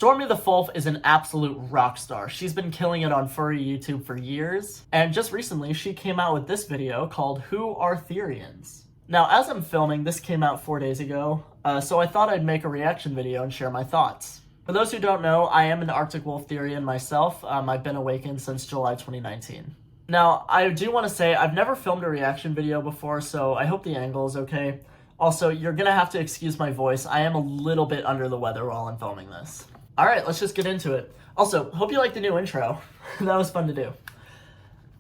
Stormi the Folf is an absolute rock star. She's been killing it on furry YouTube for years, and just recently she came out with this video called Who Are Therians? Now, as I'm filming, this came out 4 days ago, so I thought I'd make a reaction video and share my thoughts. For those who don't know, I am an Arctic Wolf Therian myself. I've been awakened since July 2019. Now, I do want to say I've never filmed a reaction video before, so I hope the angle is okay. Also, you're gonna have to excuse my voice. I am a little bit under the weather while I'm filming this. Alright, let's just get into it. Also, hope you like the new intro. That was fun to do.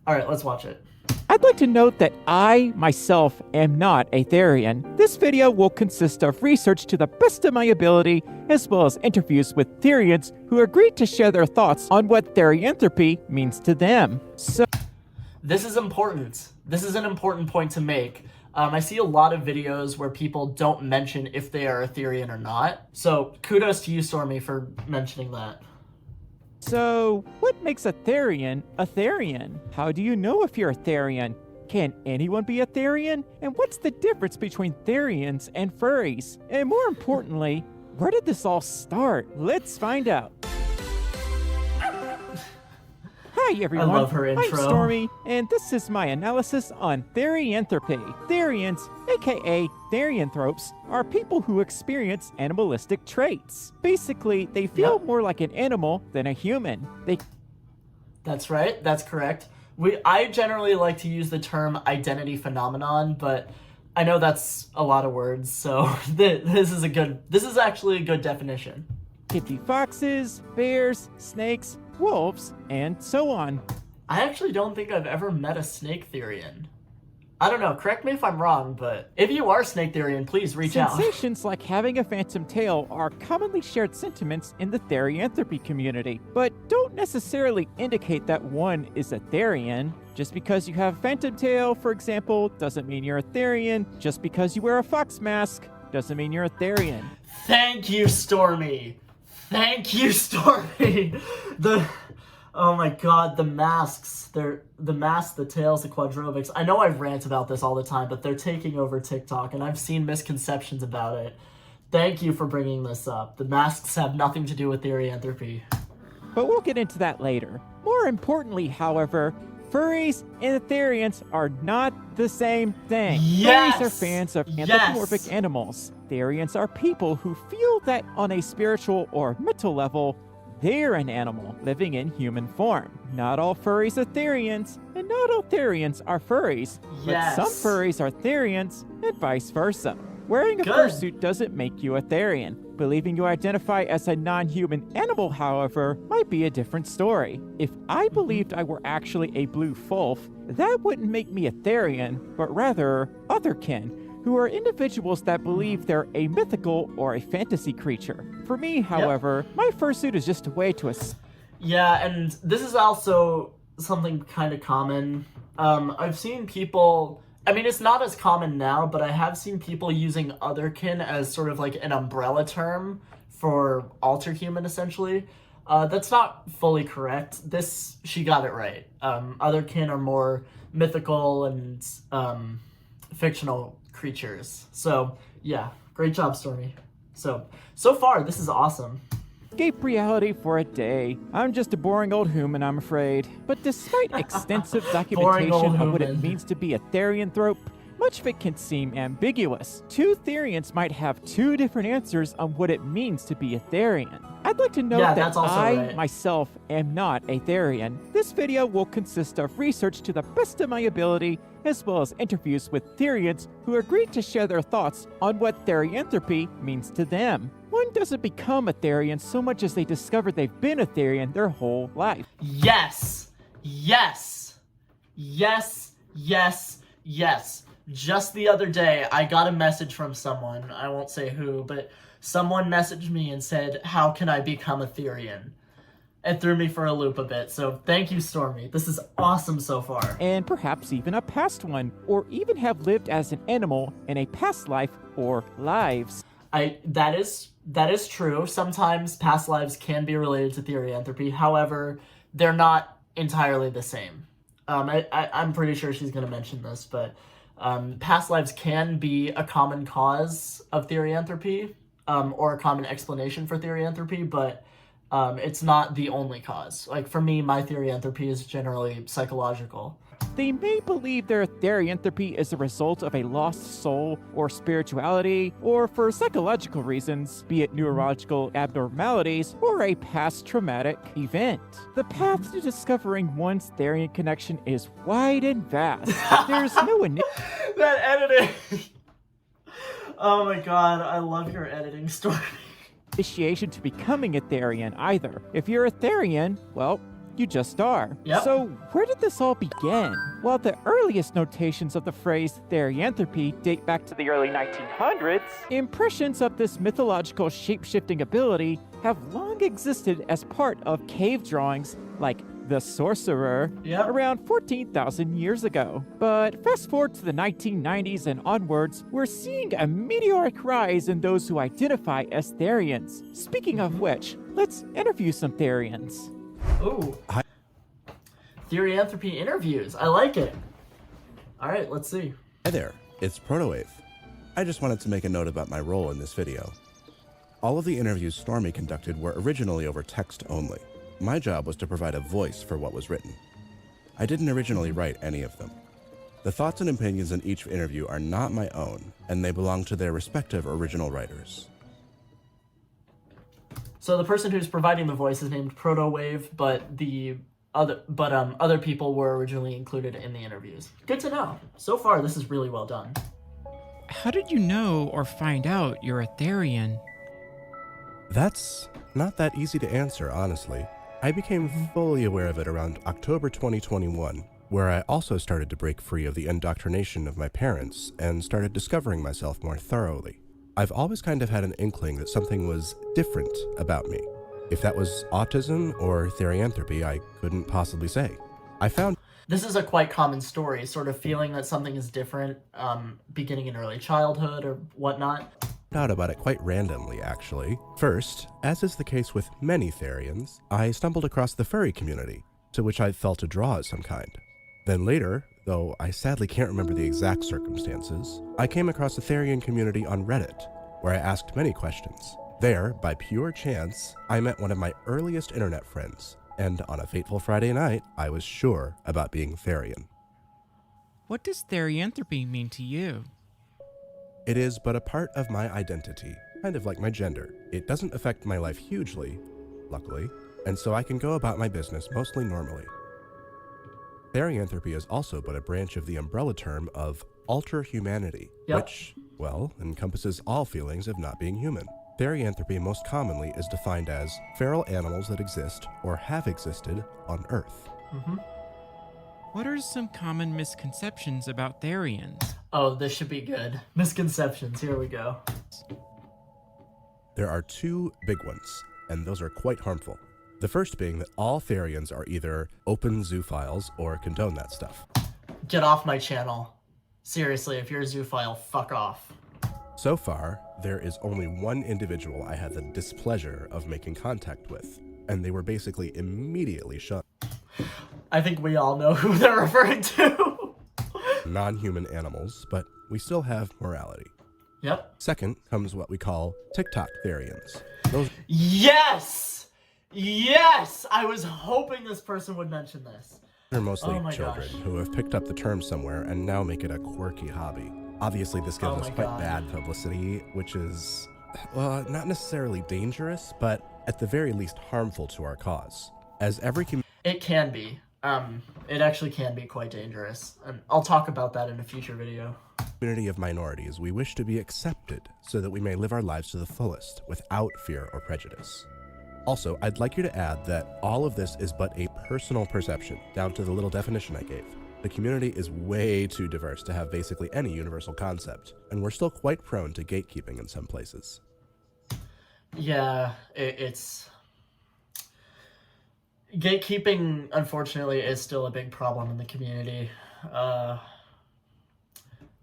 Alright, let's watch it. I'd like to note that I, myself, am not a Therian. This video will consist of research to the best of my ability, as well as interviews with Therians who agreed to share their thoughts on what therianthropy means to them. So, this is important. This is an important point to make. I see a lot of videos where people don't mention if they are a Therian or not. So kudos to you, Stormi, for mentioning that. So, what makes a Therian a Therian? How do you know if you're a Therian? Can anyone be a Therian? And what's the difference between Therians and furries? And more importantly, where did this all start? Let's find out. Hi everyone, I love her intro. I'm Stormi, and this is my analysis on therianthropy. Therians, aka therianthropes, are people who experience animalistic traits. Basically, they feel more like an animal than a human. That's right, that's correct. I generally like to use the term identity phenomenon, but I know that's a lot of words, so this is actually a good definition. Could be foxes, bears, snakes, wolves, and so on. I actually don't think I've ever met a snake Therian. I don't know, correct me if I'm wrong, but if you are snake Therian, please reach out. Sensations like having a phantom tail are commonly shared sentiments in the therianthropy community, but don't necessarily indicate that one is a Therian. Just because you have a phantom tail, for example, doesn't mean you're a Therian. Just because you wear a fox mask doesn't mean you're a Therian. Thank you, Stormi. Thank you, Stormi. Oh my god, the masks. The masks, the tails, the quadrobics. I know I rant about this all the time, but they're taking over TikTok, and I've seen misconceptions about it. Thank you for bringing this up. The masks have nothing to do with therianthropy. But we'll get into that later. More importantly, however, furries and Therians are not the same thing. Yes! Furries are fans of anthropomorphic animals. Therians are people who feel that on a spiritual or mental level, they're an animal living in human form. Not all furries are Therians, and not all Therians are furries. Yes. But some furries are Therians, and vice versa. Wearing a Good. fursuit doesn't make you a Therian. Believing you identify as a non-human animal, however, might be a different story. If I believed I were actually a blue Folf, that wouldn't make me a Therian, but rather otherkin, who are individuals that believe they're a mythical or a fantasy creature. For me, however, my fursuit is just a way to Yeah, and this is also something kind of common. I've seen people, I mean, it's not as common now, but I have seen people using otherkin as sort of like an umbrella term for alterhuman, essentially. That's not fully correct. She got it right. Otherkin are more mythical and fictional creatures. So, yeah, great job, Stormi. So far, this is awesome. escape reality for a day. I'm just a boring old human, I'm afraid. But despite extensive documentation of what it means to be a therianthrope, much of it can seem ambiguous. Two Therians might have two different answers on what it means to be a Therian. I'd like to note that I, myself, am not a Therian. This video will consist of research to the best of my ability, as well as interviews with Therians who agreed to share their thoughts on what therianthropy means to them. One doesn't become a Therian so much as they discover they've been a Therian their whole life. Yes! Yes! Yes! Yes! Yes! Just the other day, I got a message from someone, I won't say who, but someone messaged me and said, how can I become a Therian? It threw me for a loop a bit, so thank you, Stormi. This is awesome so far. And perhaps even a past one, or even have lived as an animal in a past life or lives. That is true. Sometimes past lives can be related to therianthropy. However, they're not entirely the same. I'm pretty sure she's going to mention this, but past lives can be a common cause of therianthropy, or a common explanation for therianthropy, but It's not the only cause. Like, for me, my therianthropy is generally psychological. They may believe their therianthropy is a result of a lost soul or spirituality, or for psychological reasons, be it neurological abnormalities or a past traumatic event. The path to discovering one's Therian connection is wide and vast. There's no That editing! Oh my god, I love your editing story. Initiation to becoming a Therian either. If you're a Therian, well, you just are. Yep. So where did this all begin? Well, the earliest notations of the phrase therianthropy date back to the early 1900s. Impressions of this mythological shape-shifting ability have long existed as part of cave drawings like the Sorcerer around 14,000 years ago. But fast forward to the 1990s and onwards, we're seeing a meteoric rise in those who identify as Therians. Speaking of which, let's interview some Therians. Ooh. Therianthropy interviews. I like it. Alright, let's see. Hi there, it's Protowave. I just wanted to make a note about my role in this video. All of the interviews Stormi conducted were originally over text only. My job was to provide a voice for what was written. I didn't originally write any of them. The thoughts and opinions in each interview are not my own, and they belong to their respective original writers. So the person who's providing the voice is named Protowave, but other people were originally included in the interviews. Good to know. So far, this is really well done. How did you know or find out you're a Therian? That's not that easy to answer, honestly. I became fully aware of it around October 2021, where I also started to break free of the indoctrination of my parents and started discovering myself more thoroughly. I've always kind of had an inkling that something was different about me. If that was autism or therianthropy, I couldn't possibly say. I found This is a quite common story, sort of feeling that something is different, beginning in early childhood or whatnot. out about it quite randomly, actually. First, as is the case with many Therians, I stumbled across the furry community, to which I felt a draw of some kind. Then later, though I sadly can't remember the exact circumstances, I came across a Therian community on Reddit, where I asked many questions. There, by pure chance, I met one of my earliest internet friends, and on a fateful Friday night, I was sure about being Therian. What does therianthropy mean to you? It is but a part of my identity, kind of like my gender. It doesn't affect my life hugely, luckily, and so I can go about my business mostly normally. Therianthropy is also but a branch of the umbrella term of alter humanity, which, well, encompasses all feelings of not being human. Therianthropy most commonly is defined as feral animals that exist or have existed on Earth. What are some common misconceptions about Therians? Oh, this should be good. Misconceptions, here we go. There are two big ones, and those are quite harmful. The first being that all Therians are either open zoophiles or condone that stuff. Get off my channel. Seriously, if you're a zoophile, fuck off. So far, there is only one individual I had the displeasure of making contact with, and they were basically immediately shunned. I think we all know who they're referring to. Non-human animals, but we still have morality. Yep. Second comes what we call TikTok Therians. Those Yes! Yes! I was hoping this person would mention this. are mostly Oh my children gosh. who have picked up the term somewhere and now make it a quirky hobby. Obviously, this gives Oh us my quite God. bad publicity, which is, well, not necessarily dangerous, but at the very least harmful to our cause. As every It can be. It actually can be quite dangerous. And I'll talk about that in a future video. community of minorities, we wish to be accepted so that we may live our lives to the fullest without fear or prejudice. Also, I'd like you to add that all of this is but a personal perception, down to the little definition I gave. The community is way too diverse to have basically any universal concept, and we're still quite prone to gatekeeping in some places. Yeah, it's... Gatekeeping, unfortunately, is still a big problem in the community.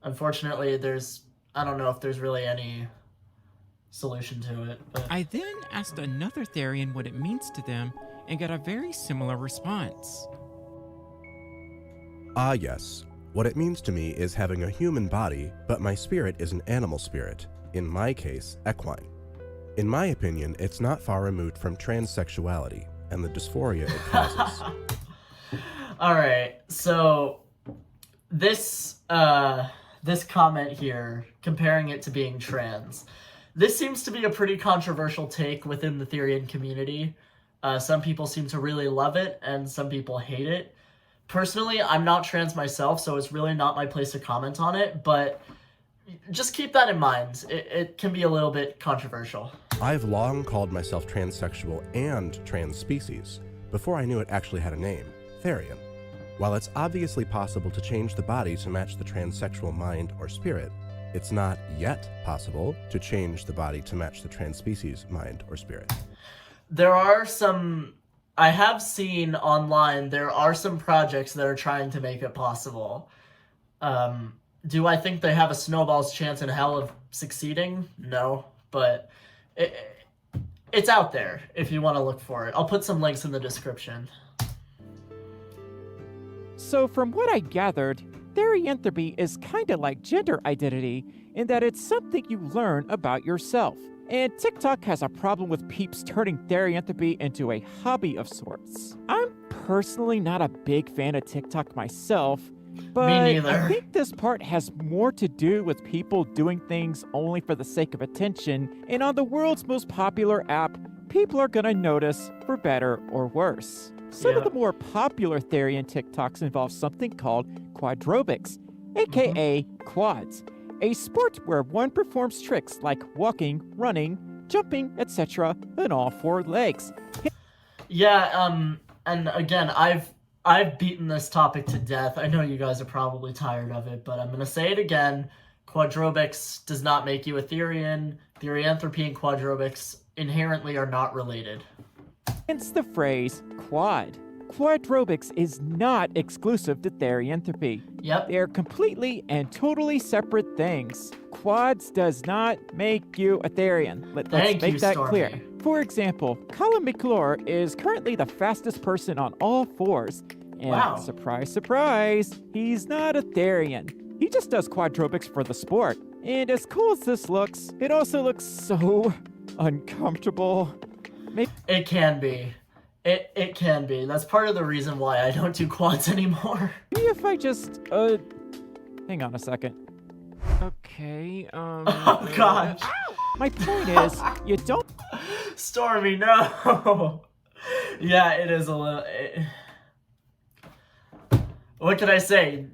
Unfortunately, I don't know if there's really any solution to it. But... I then asked another Therian what it means to them and got a very similar response. Ah, yes. What it means to me is having a human body, but my spirit is an animal spirit, in my case, equine. In my opinion, it's not far removed from transsexuality and the dysphoria it causes. Alright, so this comment here, comparing it to being trans, this seems to be a pretty controversial take within the Therian community. Some people seem to really love it, and some people hate it. Personally, I'm not trans myself, so it's really not my place to comment on it, but just keep that in mind. It can be a little bit controversial. I've long called myself transsexual and trans species, before I knew it actually had a name, Therian. While it's obviously possible to change the body to match the transsexual mind or spirit, it's not yet possible to change the body to match the trans species mind or spirit. There are some... I have seen online, there are some projects that are trying to make it possible. Do I think they have a snowball's chance in hell of succeeding? No, but it's out there if you want to look for it. I'll put some links in the description. So from what I gathered, therianthropy is kinda like gender identity in that it's something you learn about yourself. And TikTok has a problem with peeps turning therianthropy into a hobby of sorts. I'm personally not a big fan of TikTok myself, but Me neither. I think this part has more to do with people doing things only for the sake of attention, and on the world's most popular app, people are gonna notice for better or worse. Some of the more popular Therian TikToks involve something called Quadrobics, aka quads, a sport where one performs tricks like walking, running, jumping, etc. on all four legs. Yeah, and again, I've beaten this topic to death. I know you guys are probably tired of it, but I'm gonna say it again. Quadrobics does not make you a Therian. Therianthropy and Quadrobics inherently are not related. Hence the phrase quad. Quadrobics is not exclusive to therianthropy. Yep. They're completely and totally separate things. Quads does not make you a Therian. Let's Thank make you, that Stormi. clear. For example, Colin McClure is currently the fastest person on all fours. And Wow. surprise, surprise, he's not a Therian. He just does quadrobics for the sport. And as cool as this looks, it also looks so uncomfortable. It can be. It can be. That's part of the reason why I don't do quads anymore. Maybe if I just, hang on a second. Okay, Oh gosh. my point is, you don't Stormi, no! Yeah, it is a little... What can I say?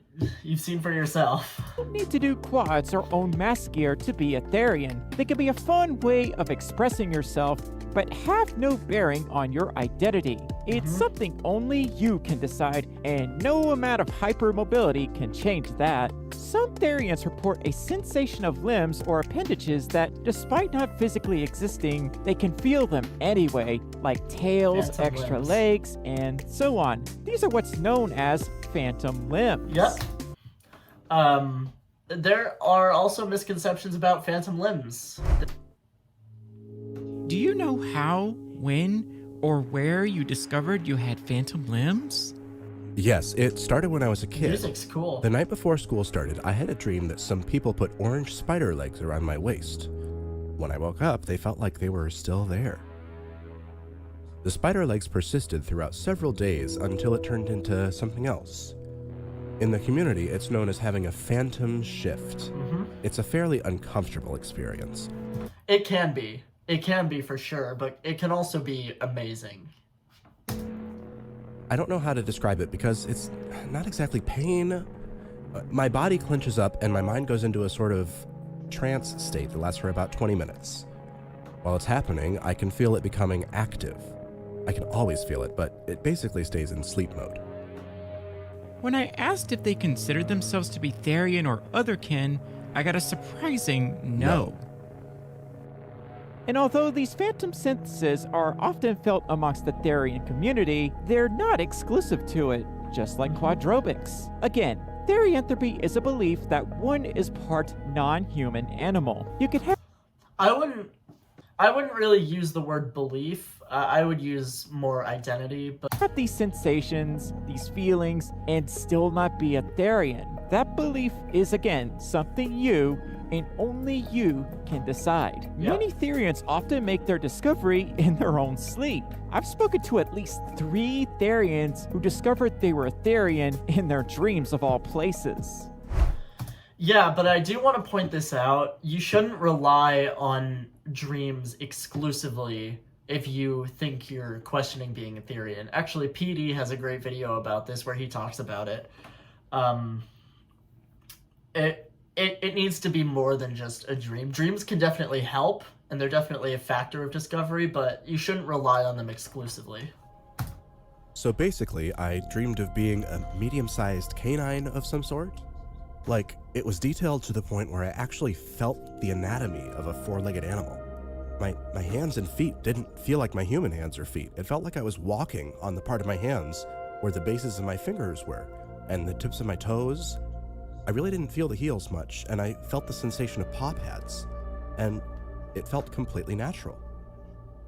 You've seen for yourself. need to do quads or own mask gear to be a Therian. They can be a fun way of expressing yourself, but have no bearing on your identity. It's something only you can decide, and no amount of hypermobility can change that. Some Therians report a sensation of limbs or appendages that, despite not physically existing, they can feel them anyway, like tails, Phantom extra limbs. legs, and so on. These are what's known as phantom limbs. Yep. There are also misconceptions about phantom limbs. Do you know how, when, or where you discovered you had phantom limbs? Yes, it started when I was a kid. Music's cool. The night before school started, I had a dream that some people put orange spider legs around my waist. When I woke up, they felt like they were still there. The spider legs persisted throughout several days until it turned into something else. In the community, it's known as having a phantom shift. It's a fairly uncomfortable experience. It can be. It can be for sure, but it can also be amazing. I don't know how to describe it because it's not exactly pain. My body clenches up and my mind goes into a sort of trance state that lasts for about 20 minutes. While it's happening, I can feel it becoming active. I can always feel it, but it basically stays in sleep mode. When I asked if they considered themselves to be Therian or otherkin, I got a surprising no. And although these phantom senses are often felt amongst the Therian community, they're not exclusive to it, just like Quadrobics. Again, therianthropy is a belief that one is part non-human animal. You could have I wouldn't really use the word belief. I would use more identity, but these sensations, these feelings, and still not be a Therian. That belief is, again, something you, and only you can decide. Yep. Many Therians often make their discovery in their own sleep. I've spoken to at least 3 Therians who discovered they were a Therian in their dreams of all places. Yeah, but I do want to point this out. You shouldn't rely on dreams exclusively if you think you're questioning being a Therian. Actually, PD has a great video about this where he talks about it. It needs to be more than just a dream. Dreams can definitely help, and they're definitely a factor of discovery, but you shouldn't rely on them exclusively. So basically, I dreamed of being a medium-sized canine of some sort. Like, it was detailed to the point where I actually felt the anatomy of a 4-legged animal. My hands and feet didn't feel like my human hands or feet. It felt like I was walking on the part of my hands where the bases of my fingers were, and the tips of my toes. I really didn't feel the heels much, and I felt the sensation of paw pads, and it felt completely natural.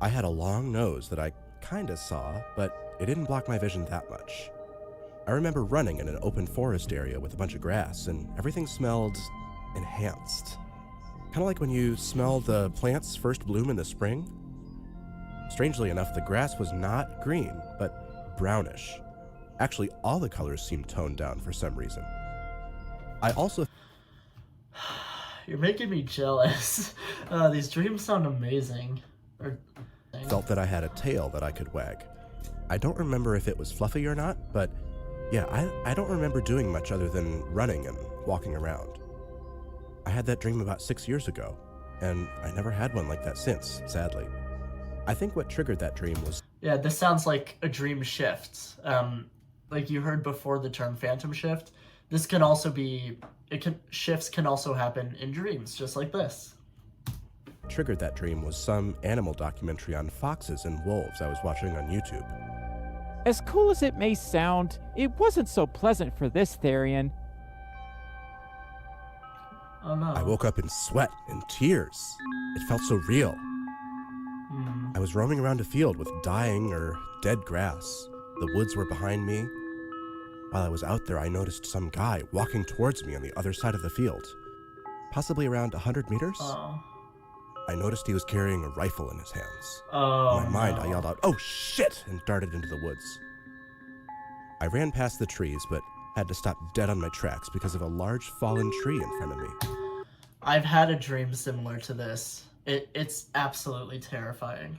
I had a long nose that I kinda saw, but it didn't block my vision that much. I remember running in an open forest area with a bunch of grass, and everything smelled enhanced. Kind of like when you smell the plants first bloom in the spring. Strangely enough, the grass was not green, but brownish. Actually, all the colors seemed toned down for some reason. I also You're making me jealous. These dreams sound amazing. felt that I had a tail that I could wag. I don't remember if it was fluffy or not, but yeah, I don't remember doing much other than running and walking around. I had that dream about 6 years ago, and I never had one like that since, sadly. I think what triggered that dream was... Yeah, this sounds like a dream shift. Like you heard before the term phantom shift, this can also be... shifts can also happen in dreams, just like this. Triggered that dream was some animal documentary on foxes and wolves I was watching on YouTube. As cool as it may sound, it wasn't so pleasant for this Therian. Oh no. I woke up in sweat and tears. It felt so real. I was roaming around a field with dying or dead grass. The woods were behind me. While I was out there, I noticed some guy walking towards me on the other side of the field. Possibly around 100 meters? Oh. I noticed he was carrying a rifle in his hands. Oh, In my mind, no. I yelled out, "Oh shit!" and darted into the woods. I ran past the trees, but had to stop dead on my tracks because of a large fallen tree in front of me. I've had a dream similar to this. It's absolutely terrifying.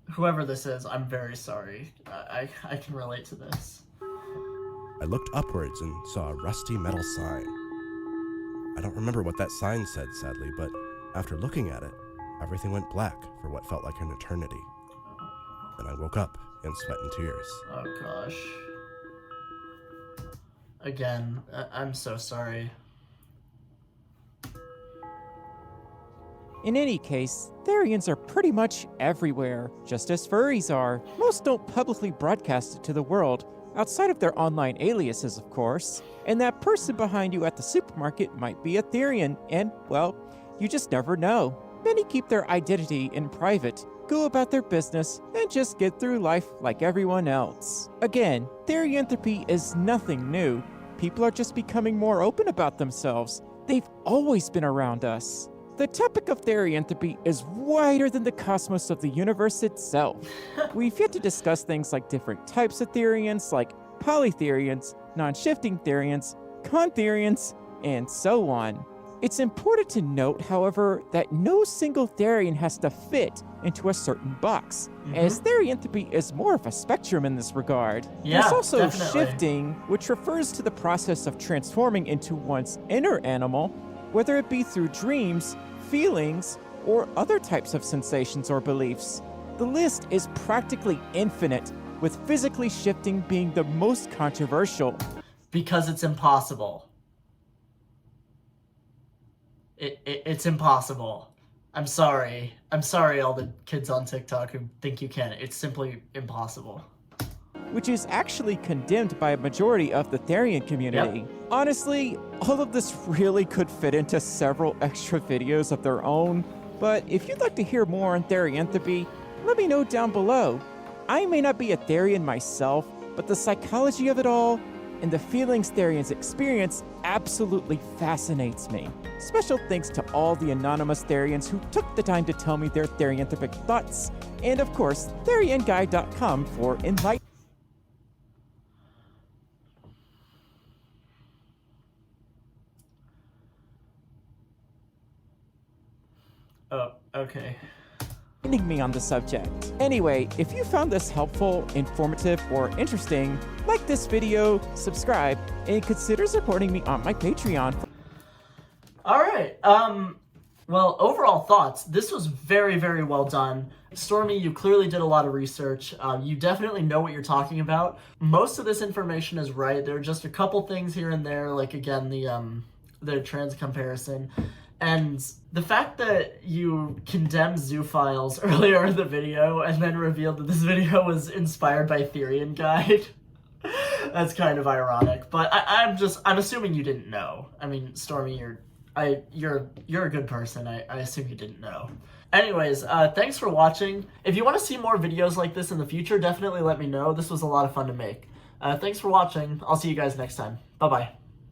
Whoever this is, I'm very sorry. I can relate to this. I looked upwards and saw a rusty metal sign. I don't remember what that sign said, sadly, but after looking at it, everything went black for what felt like an eternity. Then I woke up in sweat and tears. Oh gosh. Again, I'm so sorry. In any case, Therians are pretty much everywhere, just as furries are. Most don't publicly broadcast it to the world, outside of their online aliases, of course. And that person behind you at the supermarket might be a Therian, and, well, you just never know. Many keep their identity in private, go about their business, and just get through life like everyone else. Again, therianthropy is nothing new. People are just becoming more open about themselves. They've always been around us. The topic of therianthropy is wider than the cosmos of the universe itself. We've yet to discuss things like different types of Therians, like polytherians, non-shifting Therians, contherians, and so on. It's important to note, however, that no single Therian has to fit into a certain box, as therianthropy is more of a spectrum in this regard. Yeah, There's also definitely. shifting, which refers to the process of transforming into one's inner animal, whether it be through dreams, feelings, or other types of sensations or beliefs. The list is practically infinite, with physically shifting being the most controversial. Because it's impossible. It's impossible. I'm sorry. I'm sorry, all the kids on TikTok who think you can. It's simply impossible. Which is actually condemned by a majority of the Therian community. Yep. Honestly, all of this really could fit into several extra videos of their own, but if you'd like to hear more on therianthropy, let me know down below. I may not be a Therian myself, but the psychology of it all, and the feelings Therians experience absolutely fascinates me. Special thanks to all the anonymous Therians who took the time to tell me their therianthropic thoughts, and of course, TherianGuide.com for enlightenment. Oh, okay. Me on the subject. Anyway, if you found this helpful, informative, or interesting, like this video, subscribe, and consider supporting me on my Patreon. Alright, well, overall thoughts. This was very, very well done. Stormi, you clearly did a lot of research. You definitely know what you're talking about. Most of this information is right. There are just a couple things here and there, like, again, the trans comparison. And the fact that you condemned zoophiles earlier in the video and then revealed that this video was inspired by Therian Guide, that's kind of ironic. But I'm assuming you didn't know. I mean, Stormi, you're a good person. I assume you didn't know. Anyways, thanks for watching. If you want to see more videos like this in the future, definitely let me know. This was a lot of fun to make. Thanks for watching. I'll see you guys next time. Bye-bye.